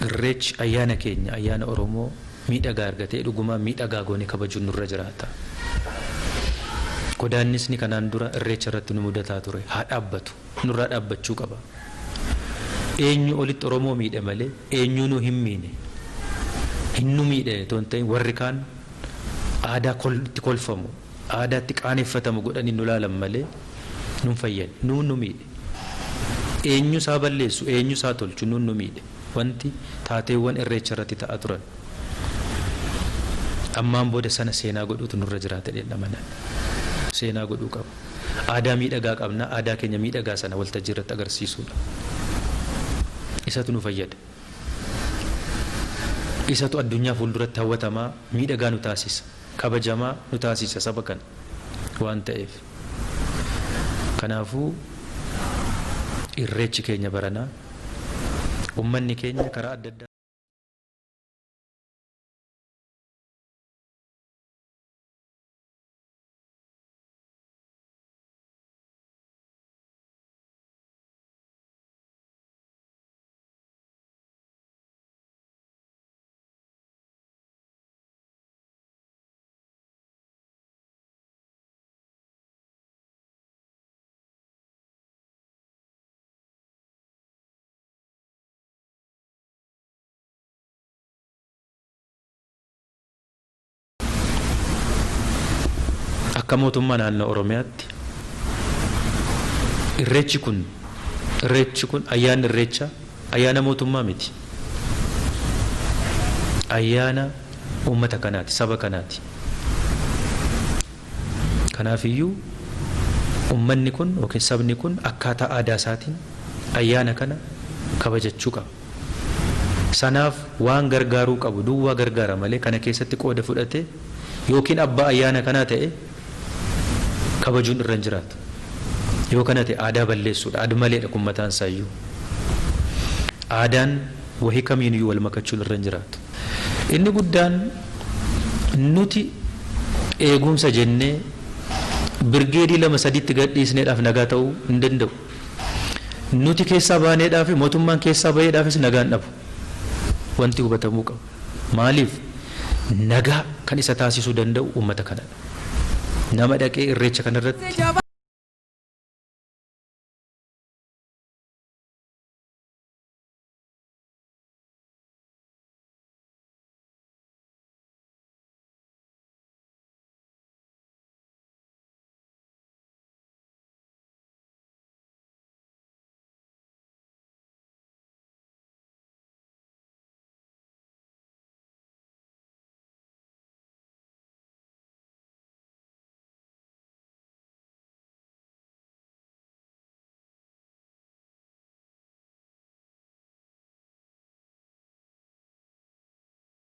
irreechi ayyaana keenya ayyaana Oromoo miidhagaa argatee dhugumaa miidhagaa goone kabajuun nurra jiraata. Godaannisni kanaan dura irreecha irratti nu mudataa ture haa dhaabbatu, nurraa dhaabbachuu qaba. Eenyu olitti Oromoo miidhe malee eenyu nu hin miine, hin nu miidhe toon ta'in warri kaan aadaa itti kolfamu, aadaa itti qaaneffatamu godhanii nu laalan malee nun fayyadu, nu miidhe. Eenyu isaa balleessu, eenyu isaa tolchu nu miidhe. Wanti taateewwan irreecha irratti ta'aa turan ammaan booda sana seenaa godhuutu nurra jiraata jedhamana. Seenaa godhuu qaba. Aadaa miidhagaa qabna, aadaa keenya miidhagaa sana waltajjii irratti agarsiisuudha. Isatu nu fayyada. Isatu addunyaa fuulduratti hawwatamaa miidhagaa nu taasisa, kabajamaa nu taasisa saba kana waan ta'eef. Kanaafuu irreechi keenya baranaa ummanni keenya karaa adda addaa akka mootummaa naannoo Oromiyaatti irreechi kun ayyaanni irreecha ayyaana mootummaa miti. Ayyaana uummata kanaati, saba kanaati. Kanaafiyyuu uummanni kun yookiin sabni kun akkaataa aadaa isaatiin ayyaana kana kabajachuu qaba. Sanaaf waan gargaaruu qabu duwwaa gargaara malee kana keessatti qooda fudhate yookiin abbaa ayyaana kanaa ta'e kabajuun irra hin jiraatu. Yoo kana ta'e aadaa balleessuudha. Adu maleedha kun mataan isaayyuu. Aadaan wahii kamiiniyyuu wal makachuun irra hin jiraatu. Inni guddaan nuti eegumsa jennee birgeedii 2-3 gadhiisneedhaaf nagaa ta'uu hin danda'u. Nuti keessaa baaneedhaaf mootummaan keessaa baheedhaafis nagaan dhabu. Wanti hubatamuu qaba. Maaliif nagaa kan isa taasisuu danda'u uummata kanadha. Nama dhaqee irreecha kanarratti